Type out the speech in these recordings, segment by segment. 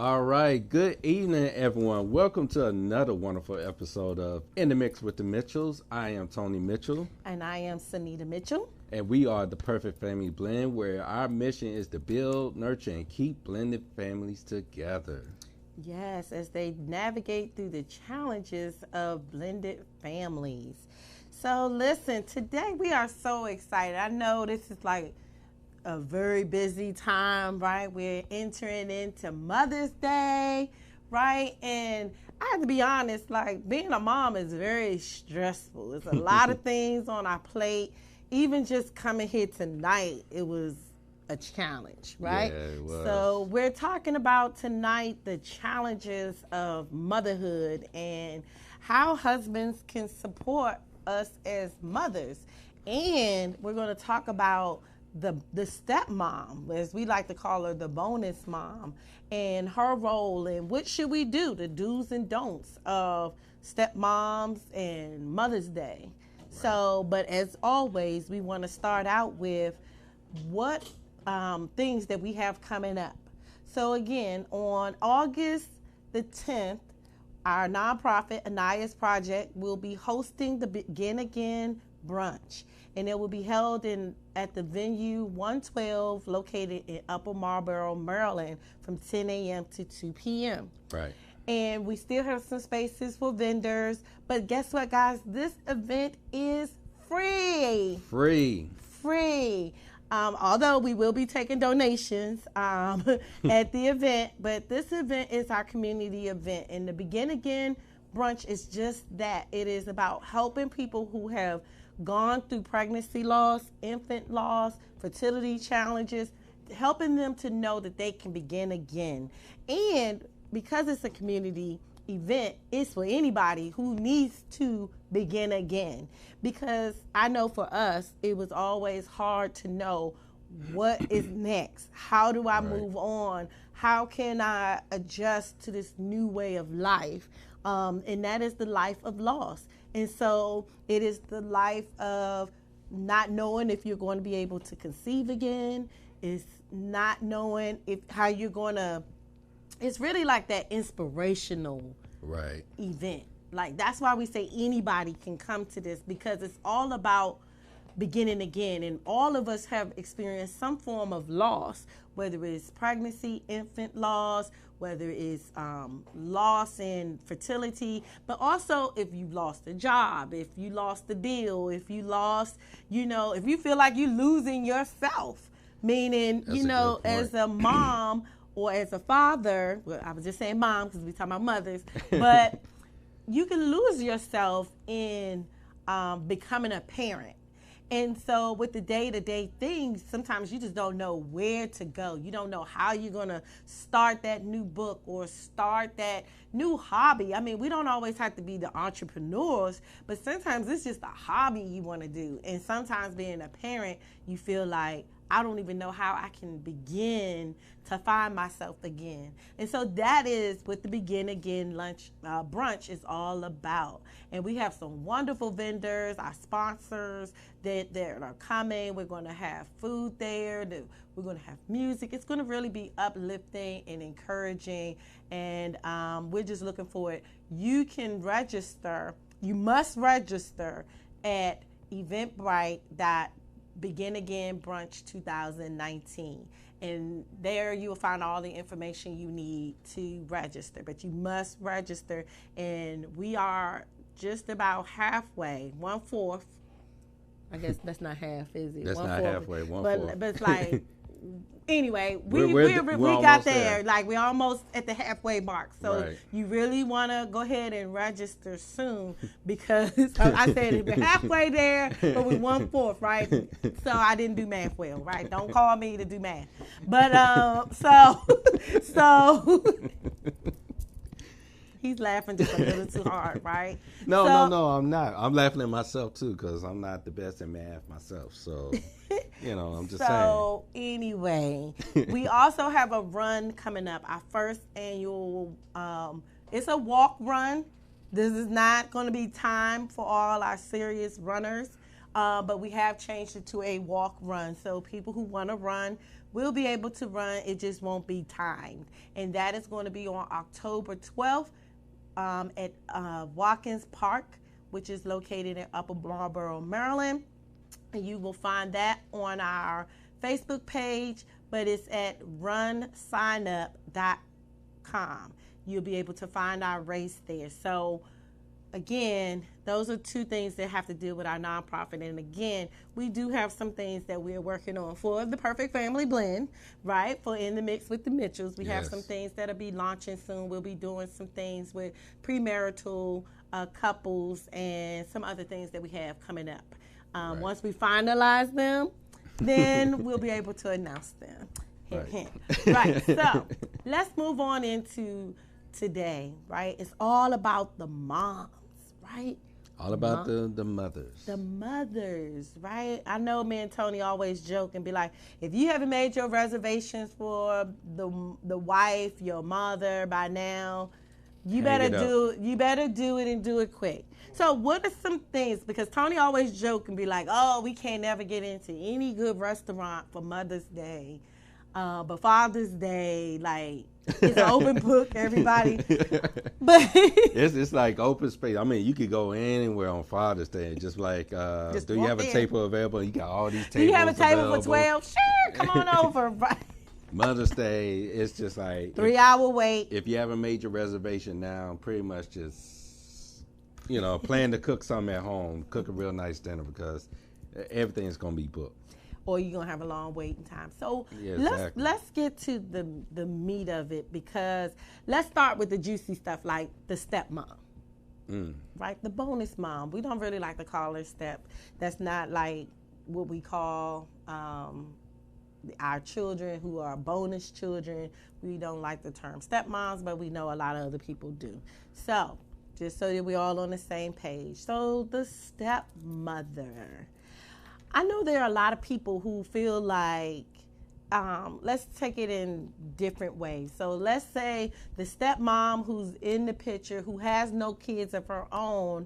All right. Good evening, everyone. Welcome to another wonderful episode of In the Mix with the Mitchells. I am Tony Mitchell, And I am Sunita Mitchell. and we are the Perfect Family Blend, where our mission is to build, nurture, and keep blended families together. Yes, as they navigate through the challenges of blended families. So, listen, today we are so excited. I know this is like a very busy time, right? We're entering into Mother's Day, right? And I have to be honest, like being a mom is very stressful. There's a lot of things on our plate. Even just coming here tonight, it was a challenge, right? Yeah, it was. So we're talking about tonight the challenges of motherhood and how husbands can support us as mothers. And we're going to talk about the stepmom, as we like to call her, the bonus mom, and her role and what should we do, the do's and don'ts of stepmoms and Mother's Day. So, but as always, we want to start out with what things that we have coming up. So again, on August the 10th, our nonprofit Anais Project will be hosting the Begin Again brunch, and it will be held at the venue 112 located in Upper Marlboro, Maryland from 10 a.m. to 2 p.m. Right. And we still have some spaces for vendors, but guess what, guys? This event is free. Free. Although we will be taking donations at the event, but this event is our community event, and the Begin Again brunch is just that. It is about helping people who have gone through pregnancy loss, infant loss, fertility challenges, helping them to know that they can begin again. And because it's a community event, it's for anybody who needs to begin again. Because I know for us, it was always hard to know what is next. How do I move on? How can I adjust to this new way of life? And that is the life of loss. And so it is the life of not knowing if you're going to be able to conceive again. It's not knowing how you're going to. It's really like that inspirational event. Like, that's why we say anybody can come to this, because it's all about beginning again. And all of us have experienced some form of loss, whether it's pregnancy, infant loss, whether it's loss in fertility, but also if you lost a job, if you lost a deal, if you lost, if you feel like you're losing yourself, meaning, as a mom or as a father, well, I was just saying mom because we're talking about mothers, but you can lose yourself in becoming a parent. And so with the day-to-day things, sometimes you just don't know where to go. You don't know how you're going to start that new book or start that new hobby. I mean, we don't always have to be the entrepreneurs, but sometimes it's just a hobby you want to do. And sometimes being a parent, you feel like, I don't even know how I can begin to find myself again. And so that is what the Begin Again brunch is all about. And we have some wonderful vendors, our sponsors that are coming. We're going to have food there. We're going to have music. It's going to really be uplifting and encouraging. And we're just looking for it. You can register. You must register at Begin Again Brunch 2019. And there you will find all the information you need to register. But you must register. And we are just about halfway, 1/4. I guess that's not half, is it? That's not halfway, 1/4. But it's like, anyway, we we're got there. Like, we're almost at the halfway mark. So you really want to go ahead and register soon, because I said we're halfway there, but we're 1/4, right? So I didn't do math well, right? Don't call me to do math. But so he's laughing just a little too hard, right? No, I'm not. I'm laughing at myself too, because I'm not the best at math myself. So, I'm just saying. So anyway, we also have a run coming up, our first annual, it's a walk run. This is not going to be time for all our serious runners, but we have changed it to a walk run. So people who want to run will be able to run. It just won't be timed. And that is going to be on October 12th at Watkins Park, which is located in Upper Marlboro, Maryland. And you will find that on our Facebook page, but it's at runsignup.com. You'll be able to find our race there. So again, those are two things that have to do with our nonprofit. And again, we do have some things that we're working on for the Perfect Family Blend, right? For In the Mix with the Mitchells. We have some things that'll be launching soon. We'll be doing some things with premarital couples and some other things that we have coming up. Once we finalize them, then we'll be able to announce them. Hint, hint. Right. So let's move on into today, right? It's all about the moms, right? All about the mothers. The mothers, right? I know me and Tony always joke and be like, if you haven't made your reservations for the wife, your mother by now, you better do it and do it quick. So what are some things, because Tony always joke and be like, oh, we can't never get into any good restaurant for Mother's Day. But Father's Day, like, it's an open book, everybody. But it's like open space. I mean, you could go anywhere on Father's Day. Just like, do you have a table available? You got all these tables. Do you have a table available for 12? Sure, come on over. Right. Mother's Day, it's just like 3-hour wait. If you haven't made your reservation now, pretty much just, plan to cook something at home, cook a real nice dinner, because everything's gonna be booked. Or you're gonna have a long waiting time. So exactly. let's get to the meat of it, because let's start with the juicy stuff, like the stepmom. Right? The bonus mom. We don't really like to call her step. That's not like what we call our children who are bonus children. We don't like the term stepmoms, but we know a lot of other people do. So just so that we're all on the same page. So the stepmother. I know there are a lot of people who feel like, let's take it in different ways. So let's say the stepmom who's in the picture, who has no kids of her own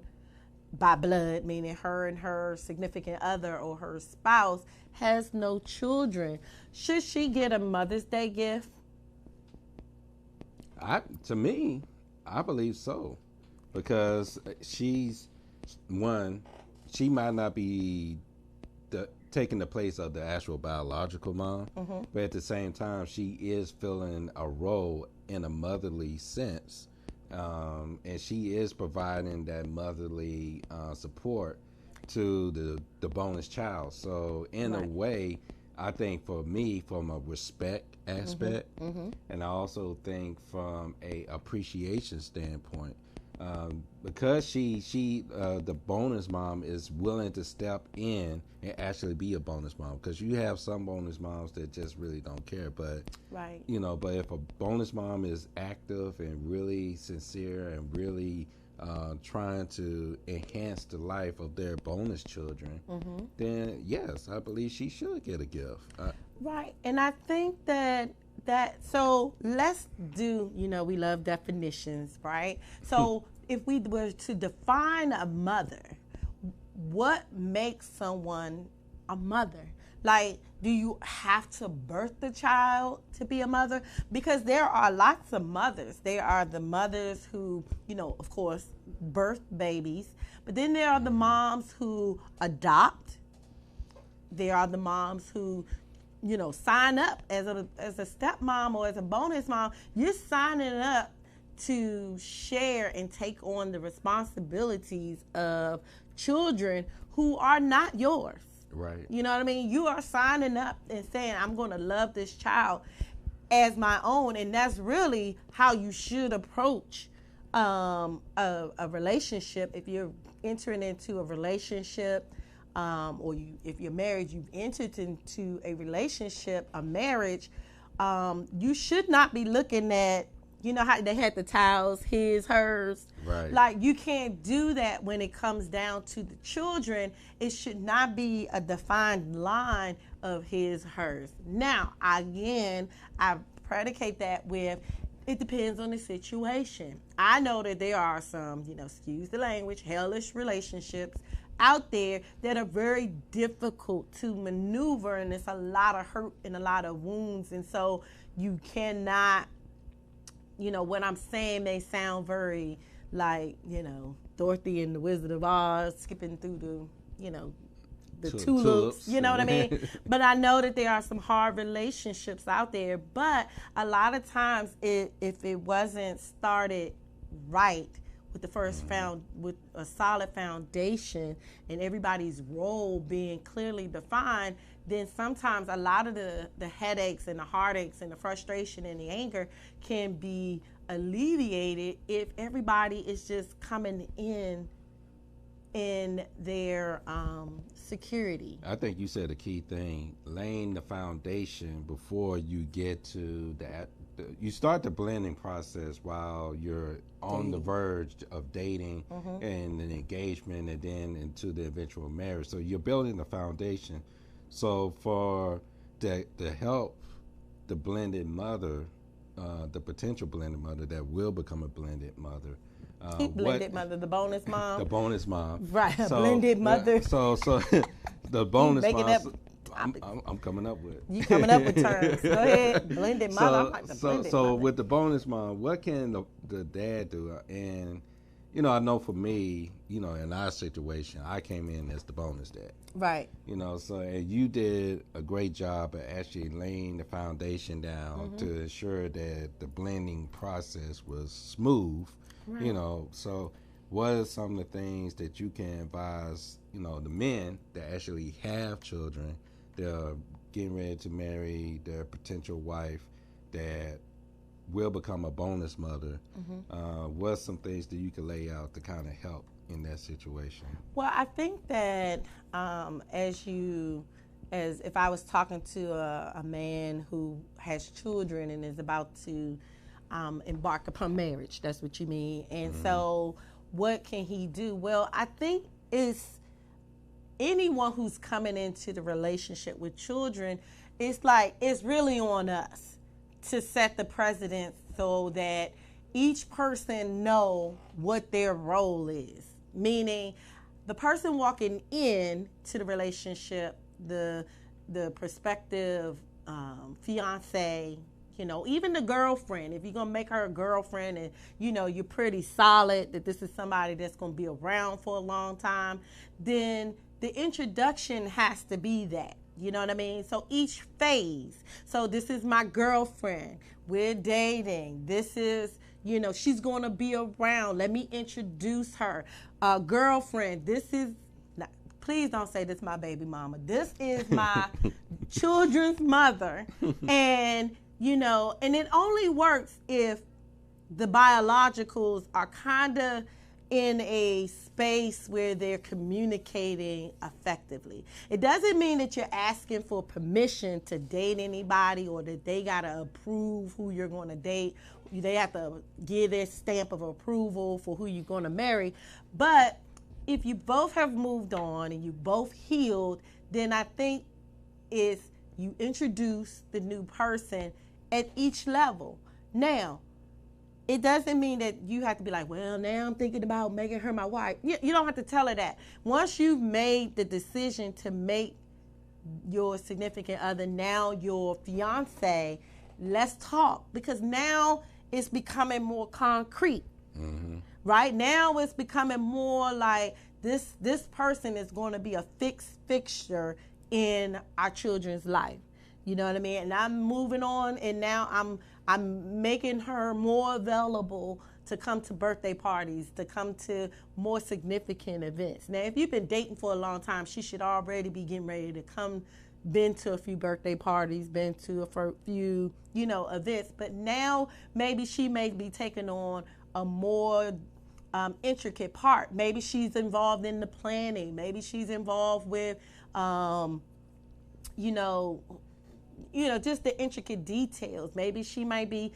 by blood, meaning her and her significant other or her spouse has no children. Should she get a Mother's Day gift? To me, I believe so. Because she might not be taking the place of the actual biological mom, but at the same time, she is filling a role in a motherly sense, and she is providing that motherly support to the bonus child. So in a way, I think for me, from a respect aspect, and I also think from a appreciation standpoint, because the bonus mom is willing to step in and actually be a bonus mom, because you have some bonus moms that just really don't care, but but if a bonus mom is active and really sincere and really trying to enhance the life of their bonus children, then yes, I believe she should get a gift. Right. And I think that so let's do, we love definitions, right? So if we were to define a mother, what makes someone a mother? Like, do you have to birth the child to be a mother? Because there are lots of mothers. There are the mothers who, of course, birth babies. But then there are the moms who adopt. There are the moms who, sign up as a stepmom or as a bonus mom. You're signing up to share and take on the responsibilities of children who are not yours. Right. You know what I mean? You are signing up and saying, I'm going to love this child as my own. And that's really how you should approach a relationship. If you're entering into a relationship, or if you're married, you've entered into a relationship, a marriage, you should not be looking at, how they had the titles, his, hers. Right. Like, you can't do that when it comes down to the children. It should not be a defined line of his, hers. Now, again, I predicate that with, it depends on the situation. I know that there are some, excuse the language, hellish relationships out there that are very difficult to maneuver, and it's a lot of hurt and a lot of wounds. And so you cannot, what I'm saying may sound very like, Dorothy and the Wizard of Oz skipping through the tulips, you know what I mean? But I know that there are some hard relationships out there, but a lot of times if it wasn't started right with the first with a solid foundation and everybody's role being clearly defined, then sometimes a lot of the headaches and the heartaches and the frustration and the anger can be alleviated if everybody is just coming in their security. I think you said a key thing, laying the foundation before you get to that. You start the blending process while you're on the verge of dating and an engagement and then into the eventual marriage. So you're building the foundation. So for to help the blended mother, the potential blended mother that will become a blended mother, blended mother, the bonus mom. The bonus mom. Right, blended mother. So the bonus mom. I'm coming up with. You coming up with terms. Go ahead. Blended mother. So with the bonus mom, what can the dad do? And, I know for me, in our situation, I came in as the bonus dad. Right. And you did a great job at actually laying the foundation down to ensure that the blending process was smooth. Right. So what are some of the things that you can advise, the men that actually have children, they're getting ready to marry their potential wife that will become a bonus mother? What are some things that you can lay out to kind of help in that situation? Well, I think that as if I was talking to a man who has children and is about to embark upon marriage, that's what you mean. And so what can he do? Well, I think it's anyone who's coming into the relationship with children, it's really on us to set the precedent so that each person know what their role is. Meaning the person walking in to the relationship, the prospective fiance, even the girlfriend, if you're going to make her a girlfriend and, you're pretty solid that this is somebody that's going to be around for a long time, then the introduction has to be that. You know what I mean? So each phase. So this is my girlfriend. We're dating. This is, she's going to be around. Let me introduce her. Girlfriend, this is, please don't say this is my baby mama. This is my children's mother. And, and it only works if the biologicals are kind of in a space where they're communicating effectively. It doesn't mean that you're asking for permission to date anybody or that they got to approve who you're going to date. They have to give their stamp of approval for who you're going to marry. But if you both have moved on and you both healed, then I think is you introduce the new person at each level. Now, it doesn't mean that you have to be like, well, now I'm thinking about making her my wife. You don't have to tell her that. Once you've made the decision to make your significant other now your fiance, let's talk. Because now it's becoming more concrete. Right? Now it's becoming more like this person is going to be a fixed fixture in our children's life. You know what I mean? And I'm moving on, and now I'm making her more available to come to birthday parties, to come to more significant events. Now, if you've been dating for a long time, she should already be getting ready to come, been to a few birthday parties, been to a few, events. But now maybe she may be taking on a more intricate part. Maybe she's involved in the planning. Maybe she's involved with, just the intricate details. Maybe she might be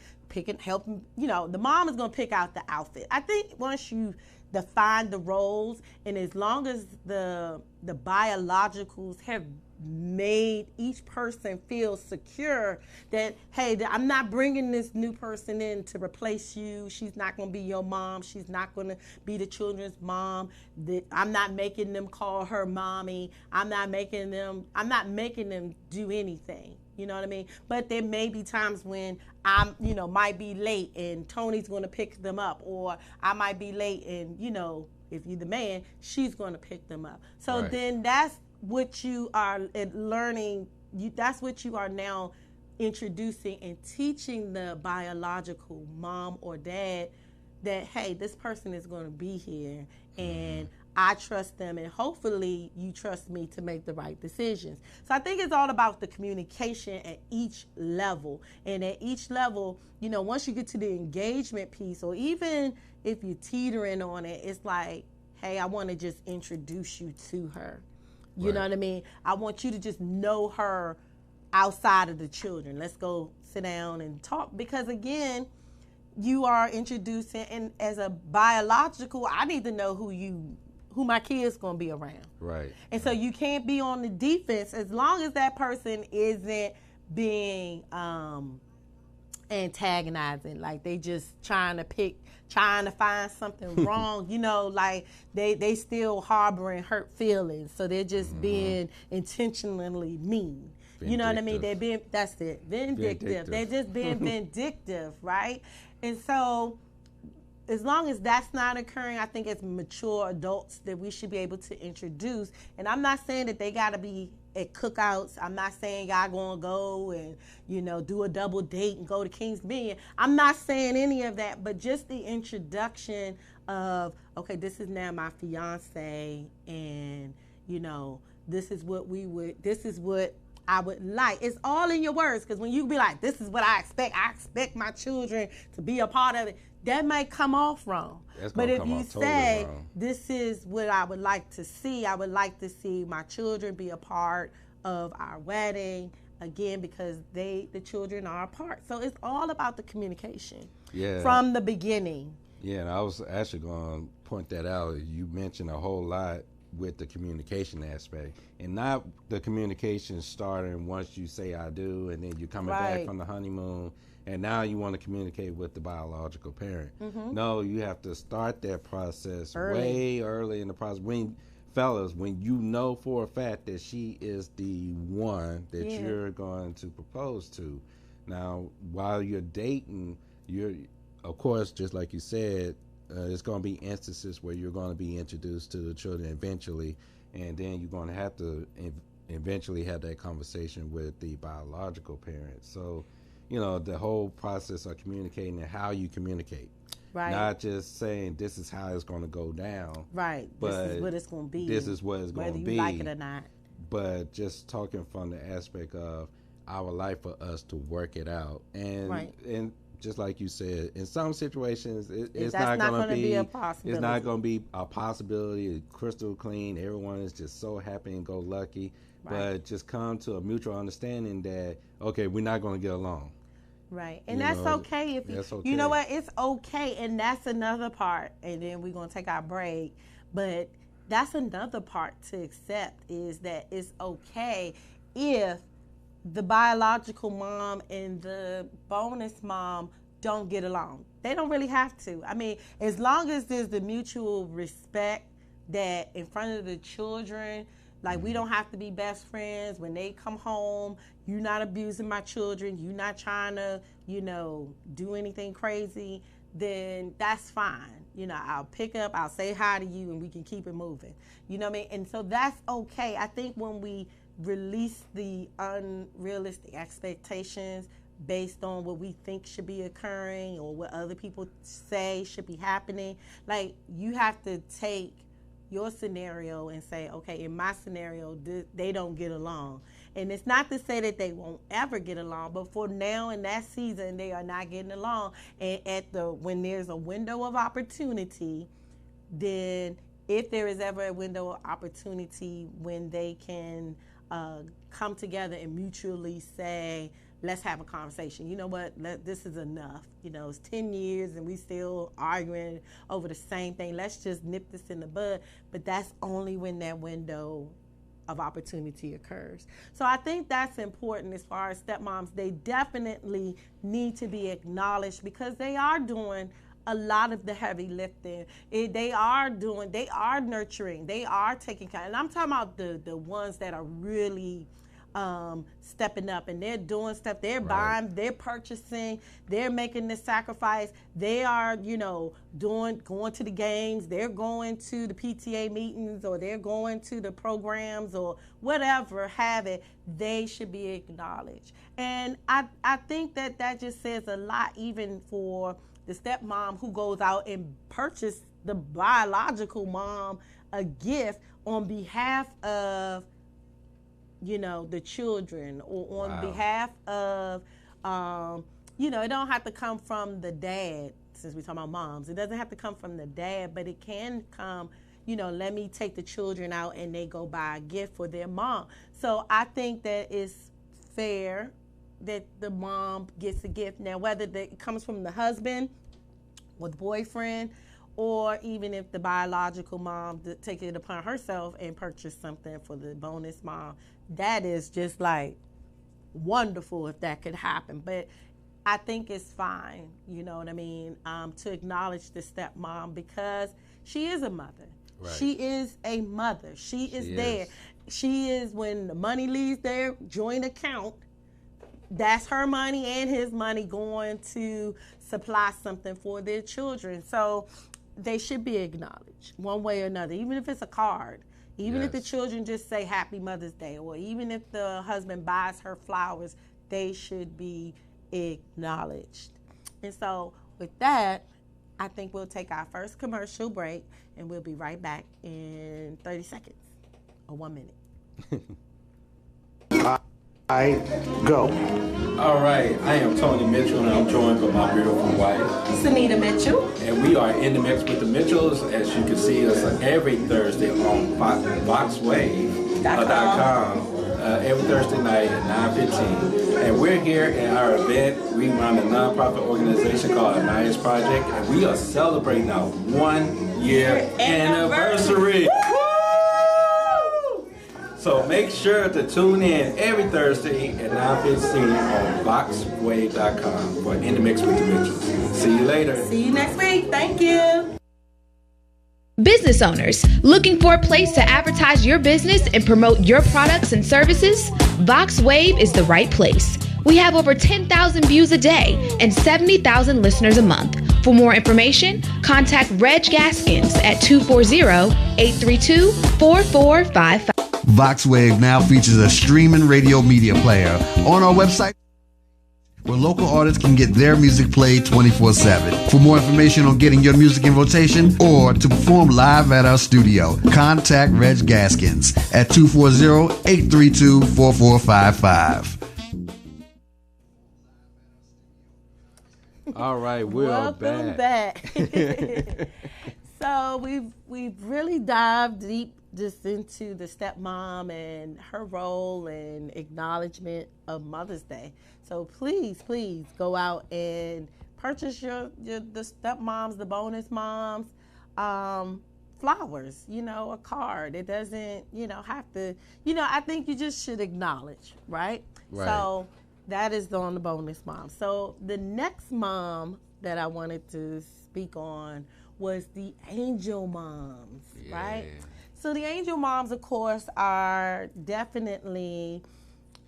helping, the mom is going to pick out the outfit. I think once you define the roles, and as long as the biologicals have made each person feel secure that, hey, I'm not bringing this new person in to replace you. She's not going to be your mom. She's not going to be the children's mom. I'm not making them call her mommy. I'm not making them do anything. You know what I mean? But there may be times when I'm, might be late and Tony's going to pick them up, or I might be late and, if you're the man, she's going to pick them up. So then that's what you are learning. That's what you are now introducing and teaching the biological mom or dad that, hey, this person is going to be here and I trust them, and hopefully you trust me to make the right decisions. So I think it's all about the communication at each level. And at each level, once you get to the engagement piece, or even if you're teetering on it, it's like, hey, I want to just introduce you to her. You know what I mean? I want you to just know her outside of the children. Let's go sit down and talk. Because again, you are introducing, and as a biological, I need to know who my kid's going to be around. Right. And so you can't be on the defense as long as that person isn't being antagonizing, like they just trying to find something wrong, like they still harboring hurt feelings. So they're just being intentionally mean. Vindictive. You know what I mean? They're being, that's it, vindictive. They're just being vindictive, right? And so as long as that's not occurring, I think as mature adults that we should be able to introduce. And I'm not saying that they got to be at cookouts. I'm not saying y'all going to go and, do a double date and go to King's Dominion. I'm not saying any of that, but just the introduction of, okay, this is now my fiance, and, this is what I would like. It's all in your words, because when you be like, this is what I expect my children to be a part of it, that might come off wrong. But if you say, this is what I would like to see, I would like to see my children be a part of our wedding, again, because the children are a part. So it's all about the communication from the beginning. Yeah, and I was actually going to point that out. You mentioned a whole lot with the communication aspect, and not the communication starting once you say I do, and then you're coming back from the honeymoon, and now you want to communicate with the biological parent. No, you have to start that process way early in the process. When you know for a fact that she is the one that you're going to propose to. Now, while you're dating, of course, just like you said, it's going to be instances where you're going to be introduced to the children eventually, and then you're going to have to eventually have that conversation with the biological parents. So, the whole process of communicating and how you communicate. Right. Not just saying this is how it's going to go down. Right. But this is what it's going to be. This is what it's going to be. Whether you like it or not. But just talking from the aspect of our life for us to work it out. And just like you said, in some situations, it's not going to be a possibility. It's not going to be a possibility. Crystal clean. Everyone is just so happy and go lucky. Right. But just come to a mutual understanding that, okay, we're not going to get along. Right. And that's okay. You know what? It's okay. And that's another part. And then we're going to take our break. But that's another part to accept, is that it's okay if the biological mom and the bonus mom don't get along. They don't really have to. I mean, as long as there's the mutual respect that in front of the children, like we don't have to be best friends. When they come home, you're not abusing my children, you're not trying to, do anything crazy, then that's fine. I'll pick up, I'll say hi to you, and we can keep it moving. You know what I mean? And so that's okay. I think when we release the unrealistic expectations based on what we think should be occurring or what other people say should be happening, like you have to take your scenario and say, okay, in my scenario, they don't get along. And it's not to say that they won't ever get along, but for now in that season, they are not getting along. And when there's a window of opportunity, then if there is ever a window of opportunity when they can come together and mutually say, let's have a conversation. You know what? This is enough. It's 10 years and we still arguing over the same thing. Let's just nip this in the bud. But that's only when that window of opportunity occurs. So I think that's important as far as stepmoms. They definitely need to be acknowledged because they are doing a lot of the heavy lifting. They are nurturing, they are taking care. And I'm talking about the ones that are really stepping up and they're doing stuff. They're buying, they're purchasing, they're making the sacrifice. They are, going to the games, they're going to the PTA meetings, or they're going to the programs or whatever have it. They should be acknowledged. And I think that just says a lot, even for the stepmom who goes out and purchases the biological mom a gift on behalf of the children, or on behalf of, it don't have to come from the dad, since we're talking about moms. It doesn't have to come from the dad, but it can come, let me take the children out and they go buy a gift for their mom. So I think that it's fair that the mom gets a gift. Now, whether it comes from the husband or the boyfriend, or even if the biological mom takes it upon herself and purchase something for the bonus mom, that is just like wonderful if that could happen. But I think it's fine, you know what I mean, to acknowledge the stepmom because she is a mother. Right. She is a mother. She is there. She is, when the money leaves their joint account, that's her money and his money going to supply something for their children. So they should be acknowledged one way or another, even if it's a card, even if the children just say Happy Mother's Day, or even if the husband buys her flowers, they should be acknowledged. And so with that, I think we'll take our first commercial break, and we'll be right back in 30 seconds or 1 minute. Go. All right, I am Tony Mitchell, and I'm joined by my beautiful wife, Sanita Mitchell. And we are in the mix with the Mitchells. As you can see us every Thursday on VoxWave.com. Every Thursday night at 9:15. And we're here at our event. We run a nonprofit organization called Anais Project, and we are celebrating our 1 year anniversary. So make sure to tune in every Thursday at 9:15 on VoxWave.com for In the Mix with the Mitchells. See you later. See you next week. Thank you. Business owners looking for a place to advertise your business and promote your products and services? VoxWave is the right place. We have over 10,000 views a day and 70,000 listeners a month. For more information, contact Reg Gaskins at 240-832-4455. VoxWave now features a streaming radio media player on our website where local artists can get their music played 24/7. For more information on getting your music in rotation or to perform live at our studio, contact Reg Gaskins at 240-832-4455. All right, we're back. So we've really dived deep just into the stepmom and her role and acknowledgement of Mother's Day. So please go out and purchase the stepmoms, the bonus moms, flowers, a card. It doesn't, have to, I think you just should acknowledge, right? So that is on the bonus mom. So the next mom that I wanted to speak on was the angel moms, right? So the angel moms, of course, are definitely,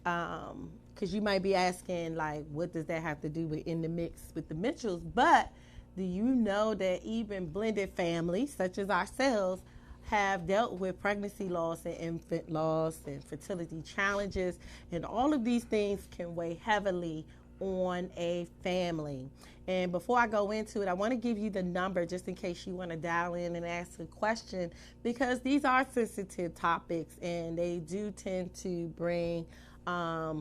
because you might be asking, like, what does that have to do with In the Mix with the Mitchells? But do you know that even blended families, such as ourselves, have dealt with pregnancy loss and infant loss and fertility challenges, and all of these things can weigh heavily on a family. And before I go into it, I want to give you the number just in case you want to dial in and ask a question, because these are sensitive topics and they do tend to bring a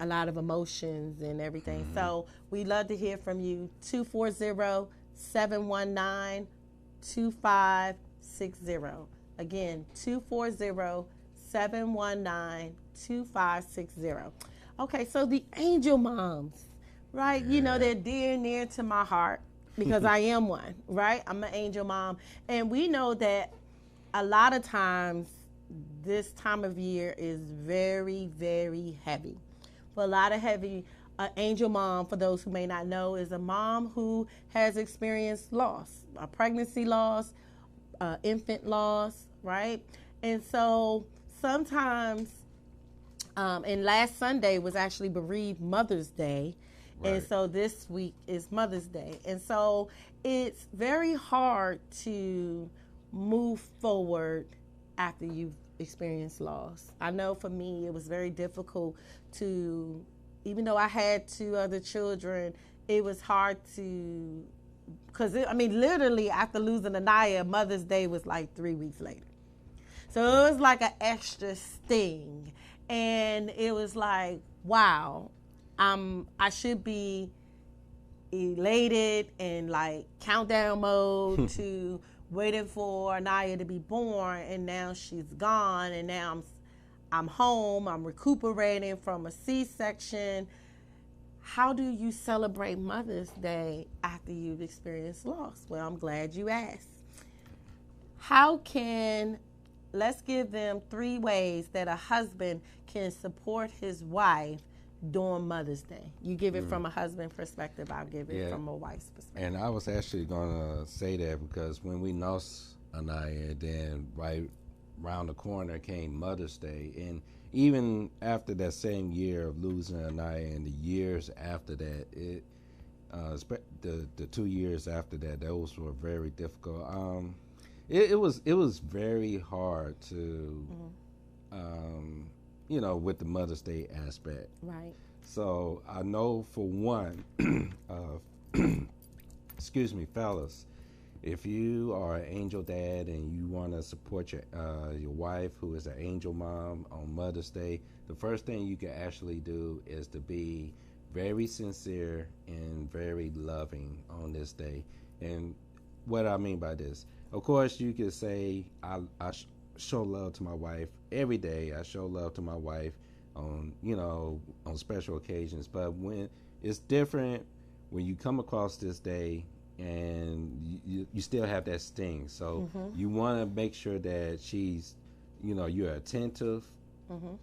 lot of emotions and everything. So we'd love to hear from you. 240-719-2560. Again, 240-719-2560. Okay, so the angel moms, right? They're dear and near to my heart because I am one, right? I'm an angel mom. And we know that a lot of times this time of year is very, very heavy. For a lot of heavy, angel mom, for those who may not know, is a mom who has experienced loss, a pregnancy loss, infant loss, right? And so sometimes, and last Sunday was actually bereaved Mother's Day. Right. And so this week is Mother's Day. And so it's very hard to move forward after you've experienced loss. I know for me, it was very difficult to, even though I had 2 other children, it was hard to, because literally after losing Anaya, Mother's Day was like 3 weeks later. So it was like an extra sting. And it was like, wow, I should be elated and like countdown mode to waiting for Anaya to be born, and now she's gone, and now I'm home, I'm recuperating from a C-section. How do you celebrate Mother's Day after you've experienced loss? Well, I'm glad you asked. Let's give them 3 ways that a husband can support his wife during Mother's Day. You give it from a husband perspective, I'll give it from a wife's perspective. And I was actually going to say that because when we lost Anaya, then right around the corner came Mother's Day. And even after that same year of losing Anaya and the years after that, the 2 years after that, those were very difficult. It was very hard to, with the Mother's Day aspect. Right. So I know for one, excuse me, fellas, if you are an angel dad and you want to support your wife who is an angel mom on Mother's Day, the first thing you can actually do is to be very sincere and very loving on this day. And what I mean by this, of course, you could say I show love to my wife every day. I show love to my wife on special occasions. But when it's different when you come across this day and you still have that sting. So you want to make sure that she's, you're attentive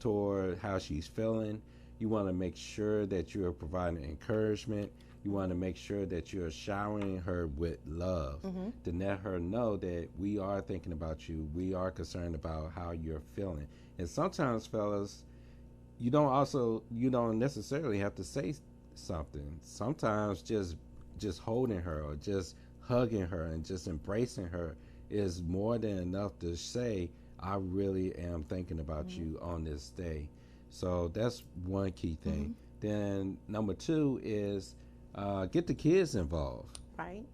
toward how she's feeling. You want to make sure that you're providing encouragement. You want to make sure that you're showering her with love to let her know that we are thinking about you. We are concerned about how you're feeling. And sometimes, fellas, you don't necessarily have to say something. Sometimes just holding her or just hugging her and just embracing her is more than enough to say, I really am thinking about you on this day. So that's one key thing. Then number 2 is get the kids involved. Right.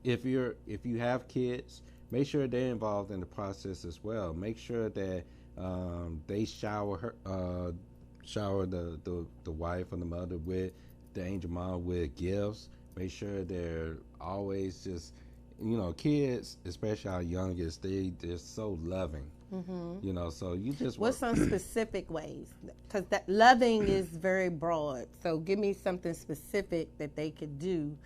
If you have kids, make sure they're involved in the process as well. Make sure that they shower the wife or the mother with the angel mom with gifts. Make sure they're always just, kids, especially our youngest, they're so loving. So you just... What's some specific ways? Because that loving is very broad. So give me something specific that they could do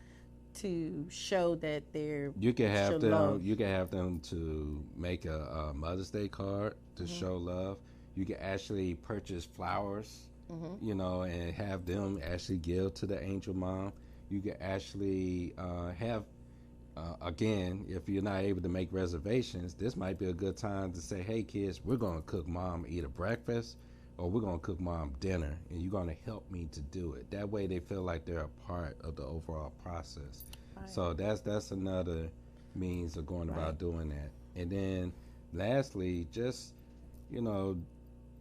to show that they're... You can have them to make a Mother's Day card to show love. You can actually purchase flowers, and have them actually give to the angel mom. You can actually have... again, if you're not able to make reservations, this might be a good time to say, hey, kids, we're going to cook mom either breakfast or we're going to cook mom dinner, and you're going to help me to do it. That way they feel like they're a part of the overall process. Right. So that's another means of going about doing that. And then lastly, just,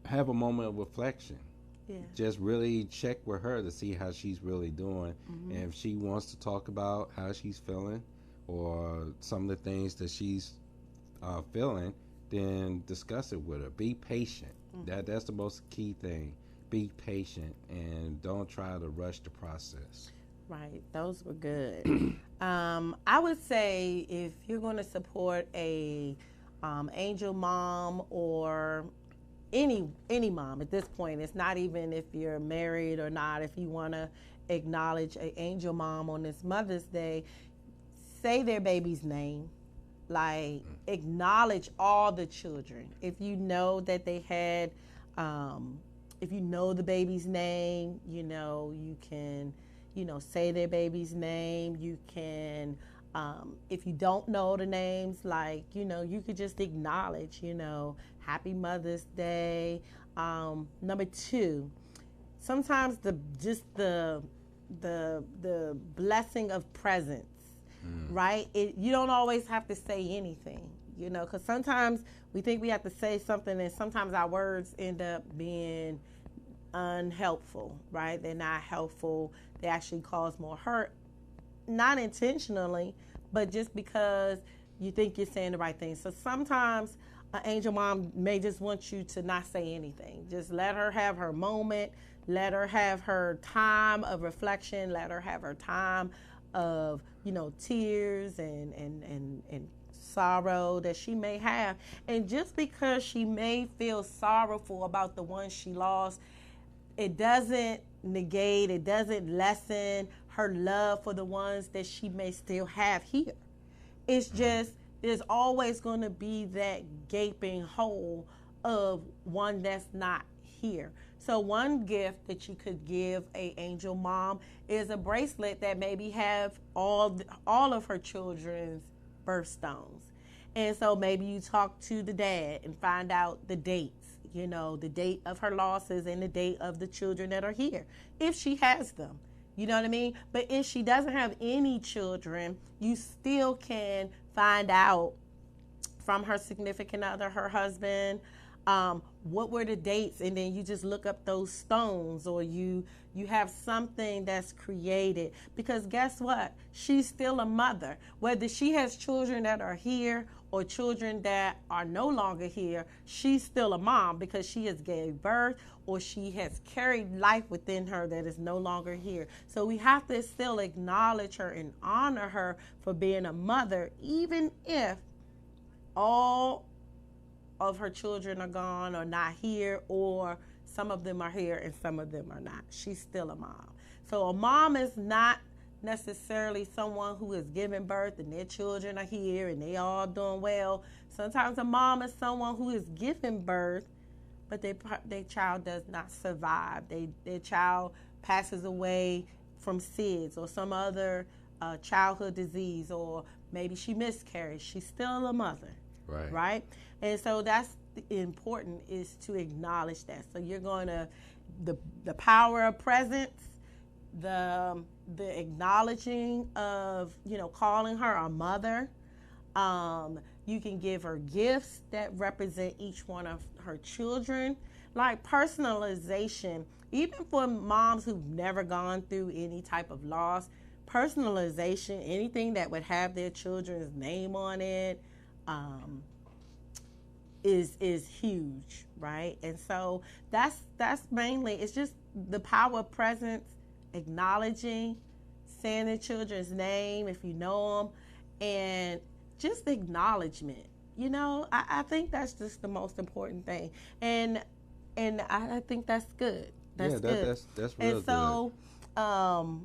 have a moment of reflection. Yeah. Just really check with her to see how she's really doing. And if she wants to talk about how she's feeling, or some of the things that she's feeling, then discuss it with her. Be patient. That's the most key thing. Be patient and don't try to rush the process. Right. Those were good. I would say if you're going to support a angel mom or any mom at this point, it's not even if you're married or not, if you want to acknowledge an angel mom on this Mother's Day, say their baby's name. Like, acknowledge all the children. If you know that they had, if you know the baby's name, you know, you can, you know, say their baby's name. You can, if you don't know the names, like, you know, you could just acknowledge, you know, Happy Mother's Day. Number 2, sometimes the blessing of presence, right? You don't always have to say anything, you know, because sometimes we think we have to say something, and sometimes our words end up being unhelpful, right? They're not helpful. They actually cause more hurt, not intentionally, but just because you think you're saying the right thing. So sometimes an angel mom may just want you to not say anything. Just let her have her moment. Let her have her time of reflection. Let her have her time of, you know, tears and sorrow that she may have. And just because she may feel sorrowful about the ones she lost, it doesn't negate, it doesn't lessen her love for the ones that she may still have here. It's just, there's always going to be that gaping hole of one that's not here. So one gift that you could give a angel mom is a bracelet that maybe have all of her children's birthstones. And so maybe you talk to the dad and find out the dates, you know, the date of her losses and the date of the children that are here, if she has them. You know what I mean? But if she doesn't have any children, you still can find out from her significant other, her husband, what were the dates, and then you just look up those stones, or you have something that's created, because guess what? She's still a mother. Whether she has children that are here or children that are no longer here, she's still a mom, because she has gave birth or she has carried life within her that is no longer here. So we have to still acknowledge her and honor her for being a mother, even if all of her children are gone or not here, or some of them are here and some of them are not. She's still a mom. So a mom is not necessarily someone who is giving birth and their children are here and they all doing well. Sometimes a mom is someone who is giving birth, but their child does not survive. Their child passes away from SIDS or some other childhood disease, or maybe she miscarries. She's still a mother, right? And so that's important, is to acknowledge that. So you're going to, the power of presence, the acknowledging of, you know, calling her a mother. You can give her gifts that represent each one of her children. Like personalization, even for moms who've never gone through any type of loss, personalization, anything that would have their children's name on it, is huge, right? And so that's mainly, it's just the power of presence, acknowledging, saying the children's name if you know them, and just acknowledgement. You know, I think that's just the most important thing, and I think that's good. That's good. That's real and so, good.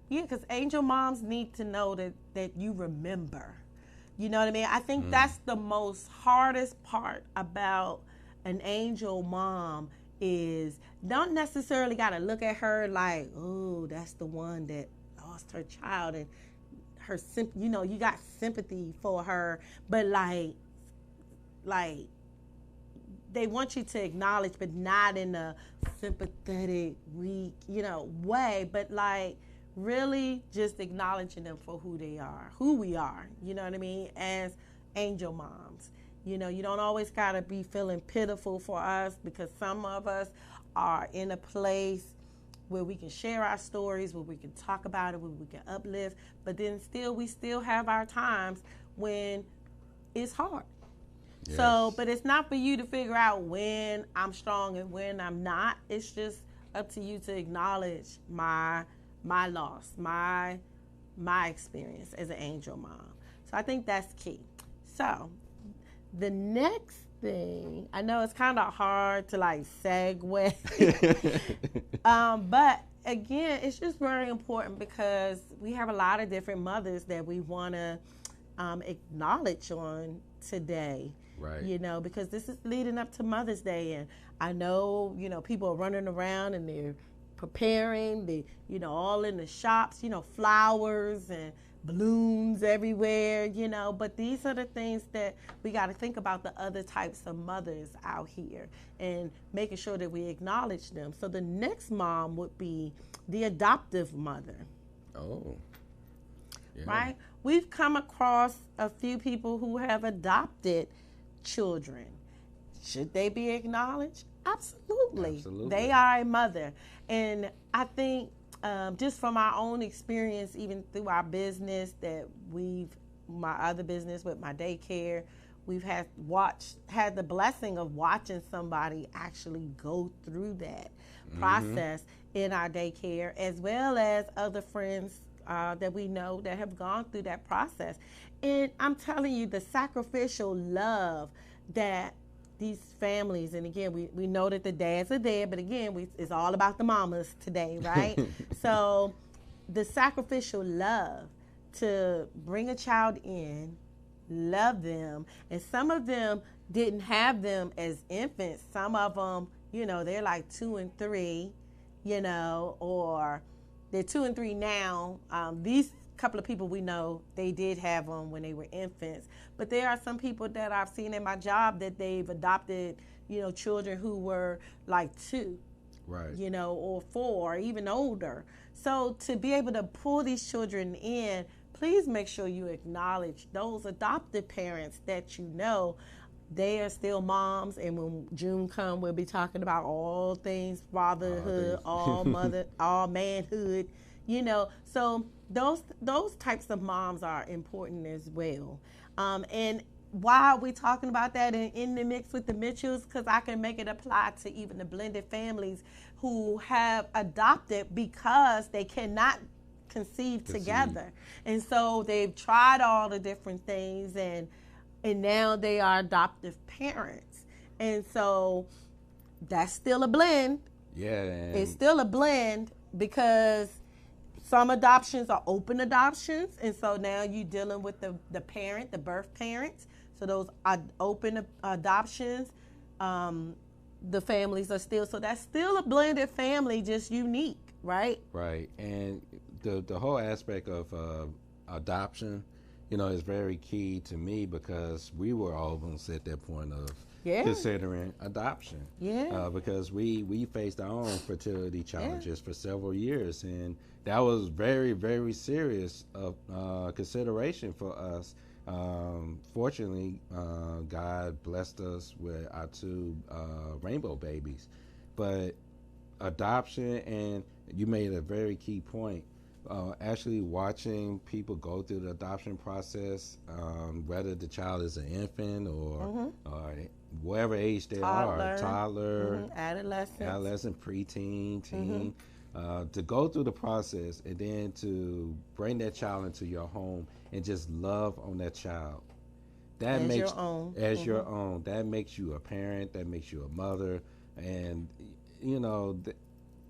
Yeah, because angel moms need to know that you remember. You know what I mean? I think that's the most hardest part about an angel mom, is don't necessarily got to look at her like, oh, that's the one that lost her child, and her, you know, you got sympathy for her, but like they want you to acknowledge, but not in a sympathetic, weak, you know, way, but like really just acknowledging them for who they are, who we are, you know what I mean, as angel moms. You know, you don't always got to be feeling pitiful for us, because some of us are in a place where we can share our stories, where we can talk about it, where we can uplift, but then we still have our times when it's hard. Yes. So, but it's not for you to figure out when I'm strong and when I'm not. It's just up to you to acknowledge my loss, my experience as an angel mom. So I think that's key. So the next thing, I know it's kind of hard to like segue, but again, it's just very important, because we have a lot of different mothers that we want to acknowledge on today. Right. You know, because this is leading up to Mother's Day, and I know, you know, people are running around and they're preparing, you know, all in the shops, you know, flowers and balloons everywhere, you know, but these are the things that we got to think about, the other types of mothers out here, and making sure that we acknowledge them. So the next mom would be the adoptive mother. Oh. Yeah. Right? We've come across a few people who have adopted children. Should they be acknowledged? Absolutely. Absolutely. They are a mother. And I think just from our own experience, even through our business my other business with my daycare, we've had the blessing of watching somebody actually go through that process in our daycare, as well as other friends that we know that have gone through that process. And I'm telling you, the sacrificial love that these families, and again, we know that the dads are there, but again, it's all about the mamas today, right? So the sacrificial love to bring a child in, love them, and some of them didn't have them as infants. Some of them, you know, they're like 2 and 3, you know, or they're 2 and 3 now. These couple of people we know, they did have them when they were infants. But there are some people that I've seen in my job that they've adopted, you know, children who were like 2, right, you know, or 4, or even older. So to be able to pull these children in, please make sure you acknowledge those adopted parents that you know. They are still moms, and when June comes, we'll be talking about all things fatherhood, all manhood, you know. So those types of moms are important as well. And why are we talking about that in the mix with the Mitchells? Because I can make it apply to even the blended families who have adopted because they cannot conceive together. And so they've tried all the different things, and now they are adoptive parents. And so that's still a blend. Yeah. It's still a blend because some adoptions are open adoptions. And so now you're dealing with the parent, the birth parents. So those are open adoptions. The families are still, so that's still a blended family, just unique, right? Right. And the whole aspect of adoption, you know, is very key to me because we were almost at that point of considering adoption. Yeah. Because we faced our own fertility challenges for several years, and that was very, very serious consideration for us. Fortunately, God blessed us with our 2 rainbow babies. But adoption, and you made a very key point, actually watching people go through the adoption process, whether the child is an infant or whatever age they are, toddler, adolescent, preteen, teen, to go through the process and then to bring that child into your home and just love on that child. That as makes your own. As your own. That makes you a parent. That makes you a mother. And, you know,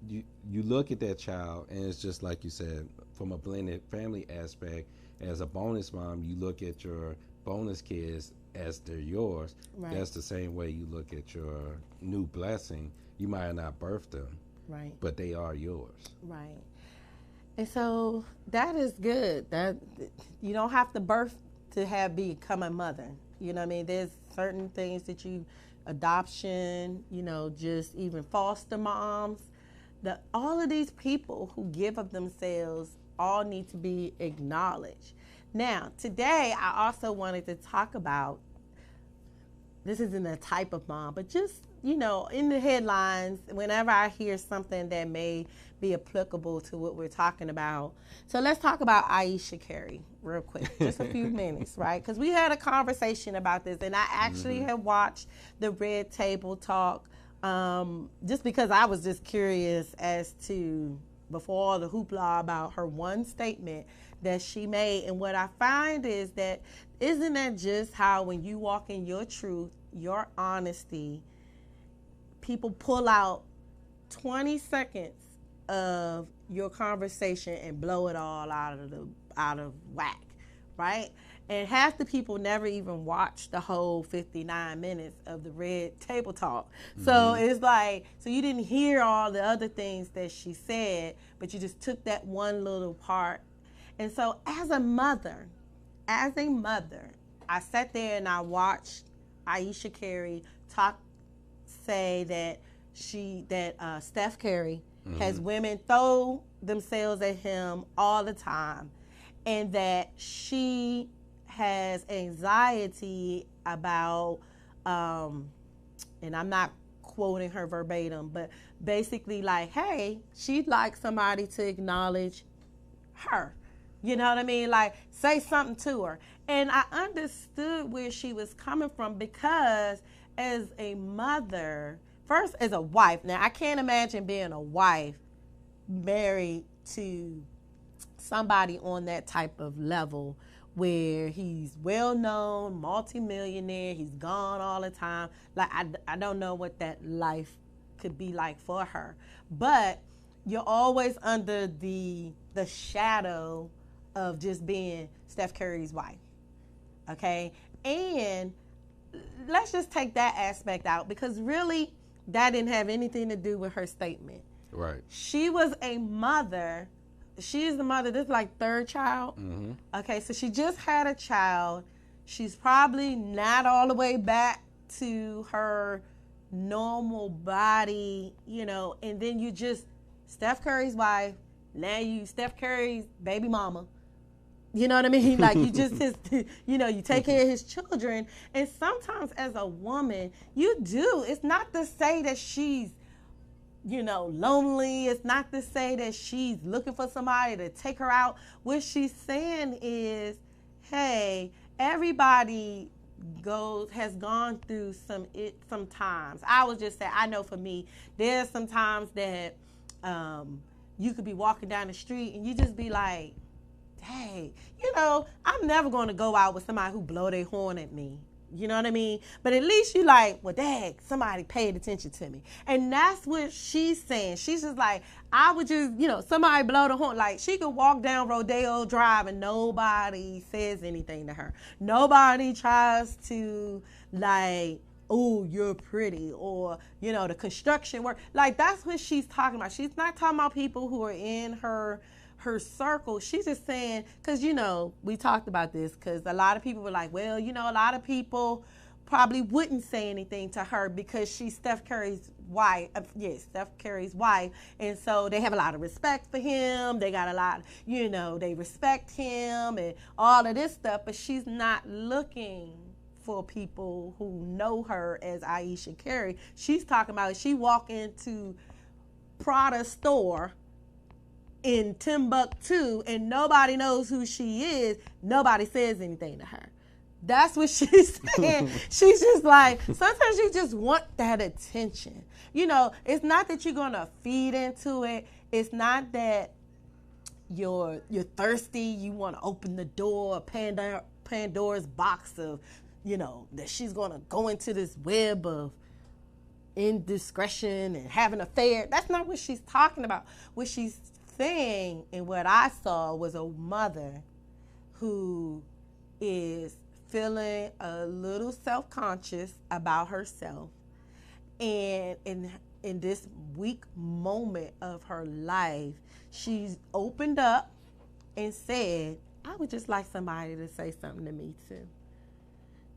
you look at that child, and it's just like you said, from a blended family aspect, as a bonus mom, you look at your bonus kids as they're yours. Right. That's the same way you look at your new blessing. You might have not birthed them, right, but they are yours. Right. And so that is good. That you don't have to birth to become a mother. You know what I mean? There's certain things that adoption, you know, just even foster moms, all of these people who give of themselves all need to be acknowledged. Now, today I also wanted to talk about, this isn't a type of mom, but just, you know, in the headlines, whenever I hear something that may be applicable to what we're talking about. So let's talk about Ayesha Curry real quick, just a few minutes, right? Because we had a conversation about this, and I actually have watched the Red Table Talk just because I was just curious as to, before all the hoopla, about her one statement that she made. And what I find is that, isn't that just how when you walk in your truth, your honesty, people pull out 20 seconds of your conversation and blow it all out of whack, right? And half the people never even watched the whole 59 minutes of the Red Table Talk. So it's like, so you didn't hear all the other things that she said, but you just took that one little part. And so as a mother, I sat there and I watched Ayesha Curry say that Steph Curry has women throw themselves at him all the time, and that she has anxiety about, and I'm not quoting her verbatim, but basically like, hey, she'd like somebody to acknowledge her. You know what I mean? Like, say something to her. And I understood where she was coming from, because as a mother, first as a wife, now I can't imagine being a wife married to somebody on that type of level where he's well-known, multimillionaire, he's gone all the time. Like, I don't know what that life could be like for her. But you're always under the shadow of just being Steph Curry's wife, okay? And let's just take that aspect out, because really that didn't have anything to do with her statement. Right. She was a mother. She is the mother. This is like third child. Mm-hmm. Okay, so she just had a child. She's probably not all the way back to her normal body, you know, and then you just, Steph Curry's wife, now you Steph Curry's baby mama. You know what I mean? Like, you just, you take care of his children. And sometimes as a woman, you do. It's not to say that she's, lonely. It's not to say that she's looking for somebody to take her out. What she's saying is, hey, everybody has gone through some times. I would just say, I know for me, there's some times that you could be walking down the street and you just be like, hey, I'm never going to go out with somebody who blow their horn at me. You know what I mean? But at least you like, well, dang, somebody paid attention to me. And that's what she's saying. She's just like, I would just, somebody blow the horn. Like, she could walk down Rodeo Drive and nobody says anything to her. Nobody tries to, like, oh, you're pretty, or, the construction work. Like, that's what she's talking about. She's not talking about people who are in her circle. She's just saying, because, we talked about this, because a lot of people were like, well, a lot of people probably wouldn't say anything to her because she's Steph Curry's wife. Steph Curry's wife. And so they have a lot of respect for him. They got a lot, they respect him and all of this stuff, but she's not looking for people who know her as Ayesha Curry. She's talking about, she walk into Prada store in Timbuktu and nobody knows who she is, nobody says anything to her. That's what she's saying. She's just like, sometimes you just want that attention. It's not that you're gonna feed into it. It's not that you're thirsty, you want to open the door, Pandora's box of, that she's gonna go into this web of indiscretion and have an affair. That's not what she's talking about. What she's saying and what I saw was a mother who is feeling a little self-conscious about herself, and in this weak moment of her life, she's opened up and said, I would just like somebody to say something to me too.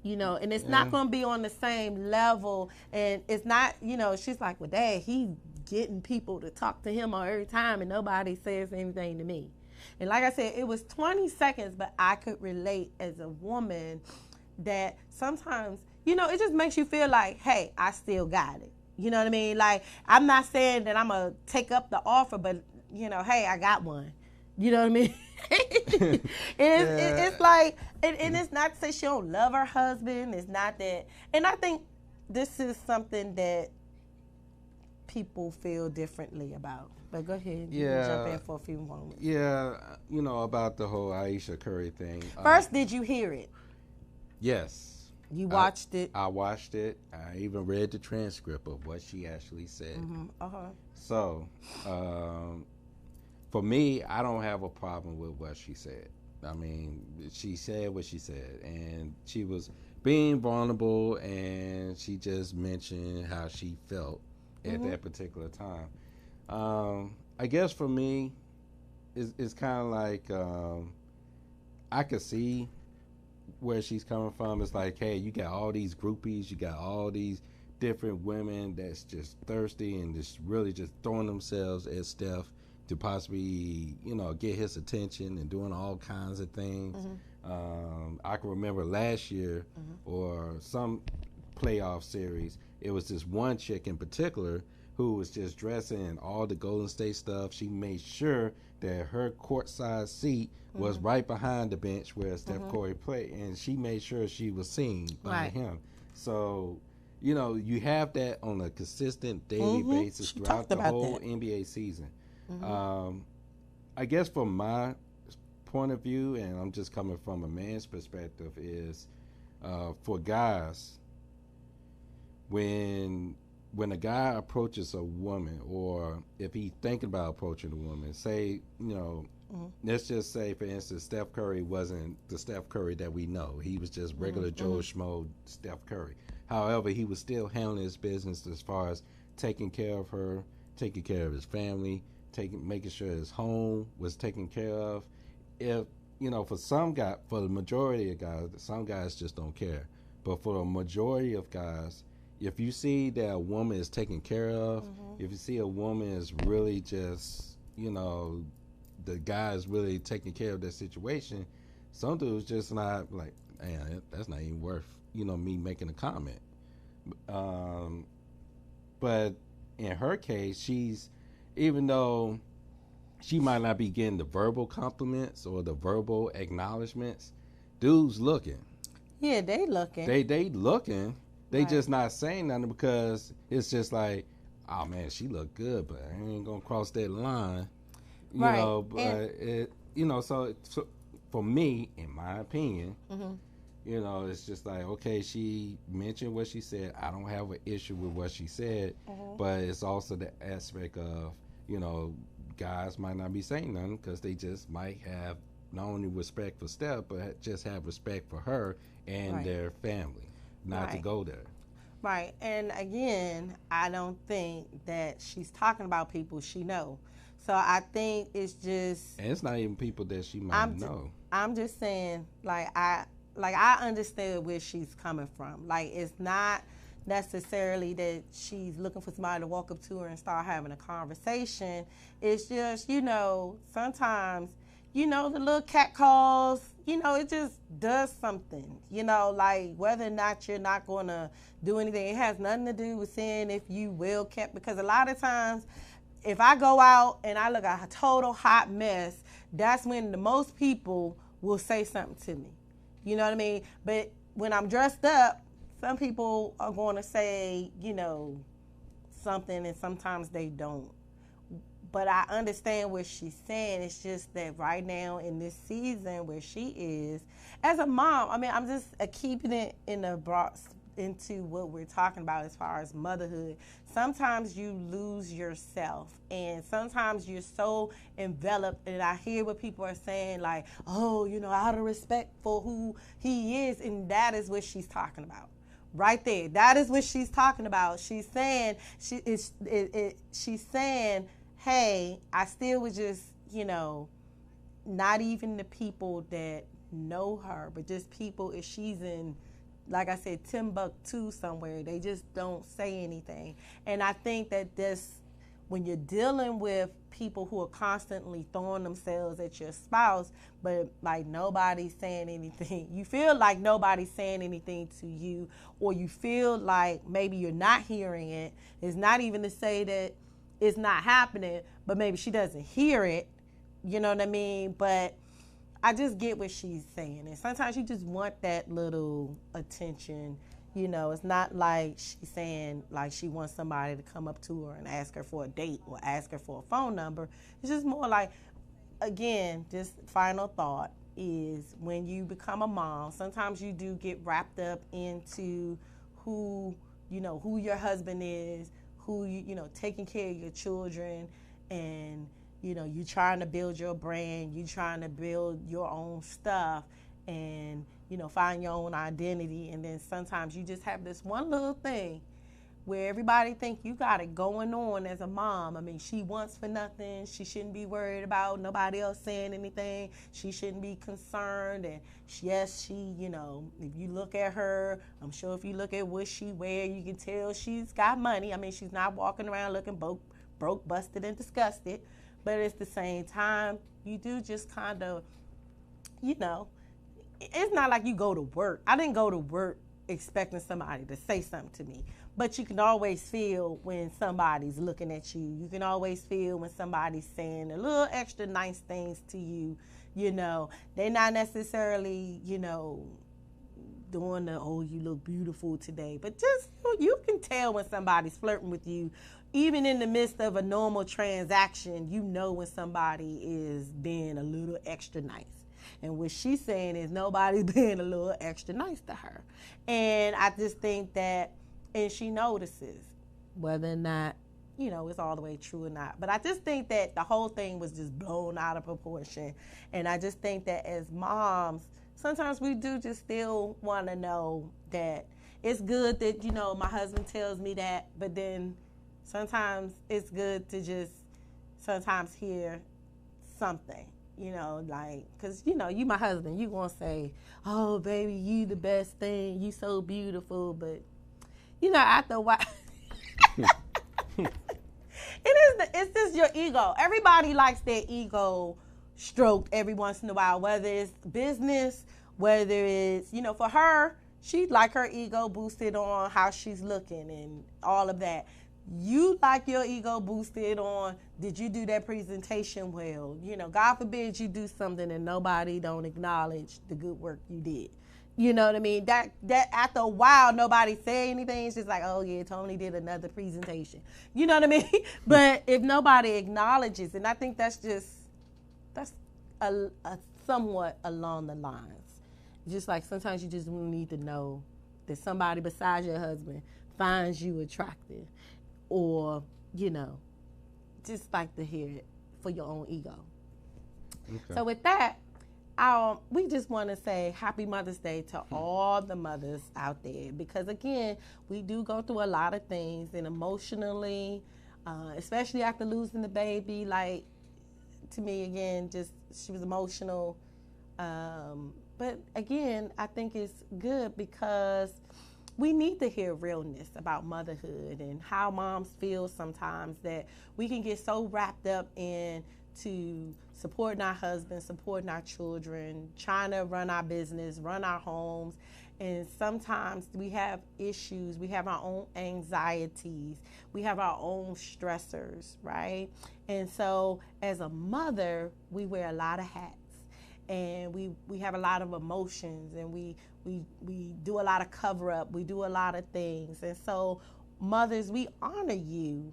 And it's not going to be on the same level. And it's not, she's like, well, Dad, he's getting people to talk to him every time and nobody says anything to me. And like I said, it was 20 seconds, but I could relate as a woman that sometimes, it just makes you feel like, hey, I still got it. You know what I mean? Like, I'm not saying that I'm going to take up the offer, but, hey, I got one. You know what I mean? It's like, and it's not to say she don't love her husband. It's not that. And I think this is something that people feel differently about. But go ahead. You can jump in for a few moments. Yeah, about the whole Ayesha Curry thing. First, did you hear it? Yes. You watched it? I watched it. I even read the transcript of what she actually said. Mm-hmm. So, for me, I don't have a problem with what she said. I mean, she said what she said, and she was being vulnerable, and she just mentioned how she felt at that particular time. I guess for me, it's kind of like I could see where she's coming from. It's like, hey, you got all these groupies, you got all these different women that's just thirsty and just really just throwing themselves at Steph to possibly, get his attention and doing all kinds of things. I can remember last year or some playoff series, it was this one chick in particular who was just dressing in all the Golden State stuff. She made sure that her courtside seat was right behind the bench where Steph Curry played, and she made sure she was seen by him. So, you have that on a consistent daily basis throughout the whole NBA season. I guess from my point of view, and I'm just coming from a man's perspective, is for guys, when a guy approaches a woman, or if he's thinking about approaching a woman, say, let's just say, for instance, Steph Curry wasn't the Steph Curry that we know. He was just regular Joe Schmo Steph Curry. However, he was still handling his business as far as taking care of her, taking care of his family, making sure his home was taken care of. If, for the majority of guys, some guys just don't care. But for the majority of guys, if you see that a woman is taken care of, if you see a woman is really just, the guy is really taking care of that situation, some dudes just not like, man, that's not even worth, me making a comment. But in her case, even though she might not be getting the verbal compliments or the verbal acknowledgments, dudes looking. Yeah, they looking. They looking. They just not saying nothing because it's just like, oh man, she look good, but I ain't gonna cross that line, you know. But so for me, in my opinion, it's just like, okay, she mentioned what she said. I don't have an issue with what she said, but it's also the aspect of, guys might not be saying nothing because they just might have not only respect for Steph, but just have respect for her and their family. Not to go there. Right. And again, I don't think that she's talking about people she know. So I think it's just... And it's not even people that she might know. I'm just saying, I understand where she's coming from. Like, it's not necessarily that she's looking for somebody to walk up to her and start having a conversation. It's just, sometimes... the little cat calls, it just does something, like whether or not you're not going to do anything. It has nothing to do with saying if you will because a lot of times if I go out and I look a total hot mess, that's when the most people will say something to me. You know what I mean? But when I'm dressed up, some people are going to say, something, and sometimes they don't. But I understand what she's saying. It's just that right now in this season where she is, as a mom, I'm just keeping it into what we're talking about as far as motherhood. Sometimes you lose yourself, and sometimes you're so enveloped. And I hear what people are saying, like, oh, out of respect for who he is, and that is what she's talking about. Right there, that is what she's talking about. She's saying she's saying, hey, I still was just, not even the people that know her, but just people, if she's in, like I said, Timbuktu somewhere, they just don't say anything. And I think that when you're dealing with people who are constantly throwing themselves at your spouse, but like nobody's saying anything, you feel like nobody's saying anything to you, or you feel like maybe you're not hearing it. It's not even to say that it's not happening, but maybe she doesn't hear it, you know what I mean? But I just get what she's saying. And sometimes you just want that little attention. It's not like she's saying like she wants somebody to come up to her and ask her for a date or ask her for a phone number. It's just more like, again, just final thought is when you become a mom, sometimes you do get wrapped up into who your husband is, who taking care of your children, and you know, you trying to build your brand, you trying to build your own stuff and, you know, find your own identity. And then sometimes you just have this one little thing where everybody think you got it going on as a mom. I mean, she wants for nothing. She shouldn't be worried about nobody else saying anything. She shouldn't be concerned. And yes, she, you know, if you look at her, I'm sure if you look at what she wear, you can tell she's got money. I mean, she's not walking around looking broke, busted, and disgusted. But at the same time, you do just kind of, you know, it's not like you go to work. I didn't go to work expecting somebody to say something to me. But you can always feel when somebody's looking at you. You can always feel when somebody's saying a little extra nice things to you. You know, they're not necessarily, you know, doing the, oh, you look beautiful today. But just, you can tell when somebody's flirting with you. Even in the midst of a normal transaction, you know when somebody is being a little extra nice. And what she's saying is nobody's being a little extra nice to her. And I just think that, and she notices whether or not, you know, it's all the way true or not. But I just think that the whole thing was just blown out of proportion. And I just think that as moms, sometimes we do just still want to know that it's good that, you know, my husband tells me that, but then sometimes it's good to just sometimes hear something, you know, like, because, you know, you my husband, you going to say, oh, baby, you the best thing, you so beautiful, but you know, after a while, it's just your ego. Everybody likes their ego stroked every once in a while, whether it's business, whether it's, you know, for her, she'd like her ego boosted on how she's looking and all of that. You like your ego boosted on, did you do that presentation well? You know, God forbid you do something and nobody don't acknowledge the good work you did. You know what I mean? That after a while, nobody say anything. It's just like, oh, yeah, Tony did another presentation. You know what I mean? But if nobody acknowledges, and I think that's a somewhat along the lines. Just like sometimes you just need to know that somebody besides your husband finds you attractive or, you know, just like to hear it for your own ego. Okay. So with that, we just want to say Happy Mother's Day to all the mothers out there because, again, we do go through a lot of things and emotionally, especially after losing the baby, like, to me, again, just she was emotional. But, again, I think it's good because we need to hear realness about motherhood and how moms feel sometimes that we can get so wrapped up into supporting our husbands, supporting our children, trying to run our business, run our homes. And sometimes we have issues. We have our own anxieties. We have our own stressors, right? And so as a mother, we wear a lot of hats. And we have a lot of emotions. And we do a lot of cover-up. We do a lot of things. And so mothers, we honor you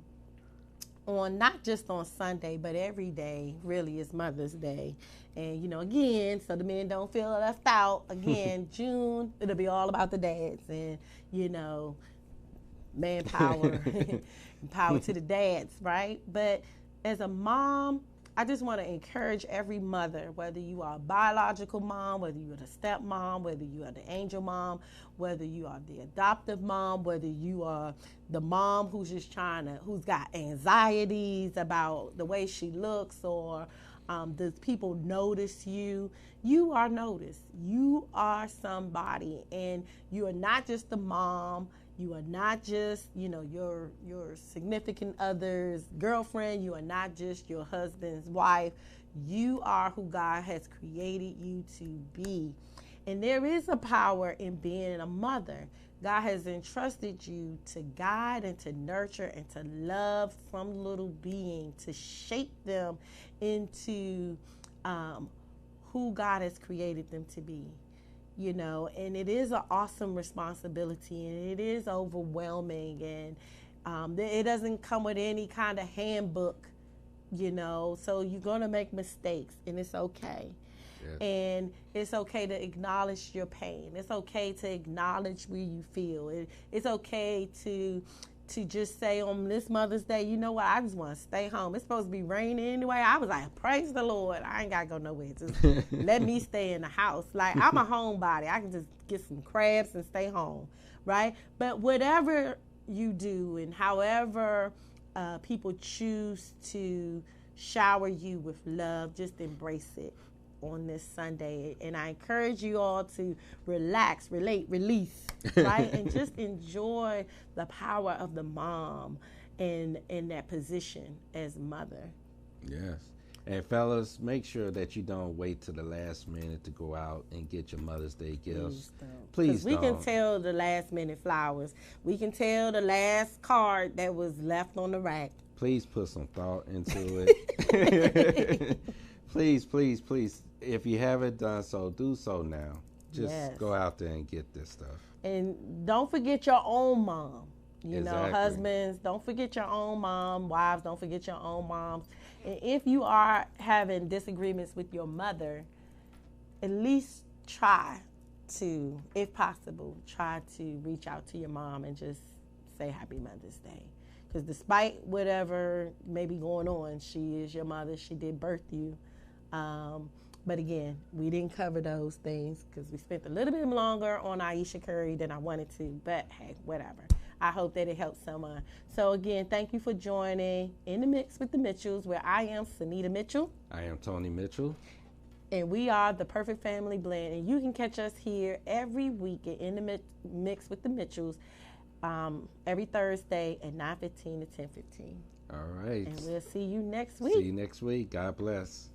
on not just on Sunday, but every day really is Mother's Day. And, you know, again, so the men don't feel left out, again, June, it'll be all about the dads and, you know, manpower, power to the dads, right? But as a mom, I just want to encourage every mother, whether you are a biological mom, whether you are the stepmom, whether you are the angel mom, whether you are the adoptive mom, whether you are the mom who's just who's got anxieties about the way she looks or does people notice you? You are noticed. You are somebody, and you are not just the mom. You are not just, you know, your significant other's girlfriend. You are not just your husband's wife. You are who God has created you to be. And there is a power in being a mother. God has entrusted you to guide and to nurture and to love some little being, to shape them into who God has created them to be. You know, and it is an awesome responsibility, and it is overwhelming, and it doesn't come with any kind of handbook, you know, so you're going to make mistakes, and it's okay. Yes. And it's okay to acknowledge your pain. It's okay to acknowledge where you feel. It's okay to to just say on this Mother's Day, you know what, I just want to stay home. It's supposed to be raining anyway. I was like, praise the Lord. I ain't got to go nowhere. Just let me stay in the house. Like, I'm a homebody. I can just get some crabs and stay home, right? But whatever you do and however people choose to shower you with love, just embrace it on this Sunday. And I encourage you all to relax, relate, release, right? And just enjoy the power of the mom in that position as mother. Yes. And fellas, make sure that you don't wait till the last minute to go out and get your Mother's Day gifts. Please don't. We can tell the last minute flowers. We can tell the last card that was left on the rack. Please put some thought into it. Please, please, please. If you haven't done so, do so now. Just go out there and get this stuff. And don't forget your own mom. You know, Exactly. husbands, don't forget your own mom. Wives, don't forget your own moms. And if you are having disagreements with your mother, at least try to, if possible, try to reach out to your mom and just say Happy Mother's Day. Because despite whatever may be going on, she is your mother. She did birth you. But again, we didn't cover those things because we spent a little bit longer on Ayesha Curry than I wanted to. But hey, whatever. I hope that it helps someone. So again, thank you for joining In the Mix with the Mitchells, where I am Sanita Mitchell. I am Tony Mitchell. And we are the Perfect Family Blend. And you can catch us here every week at In the Mix with the Mitchells, every Thursday at 9:15 to 10:15. All right. And we'll see you next week. See you next week. God bless.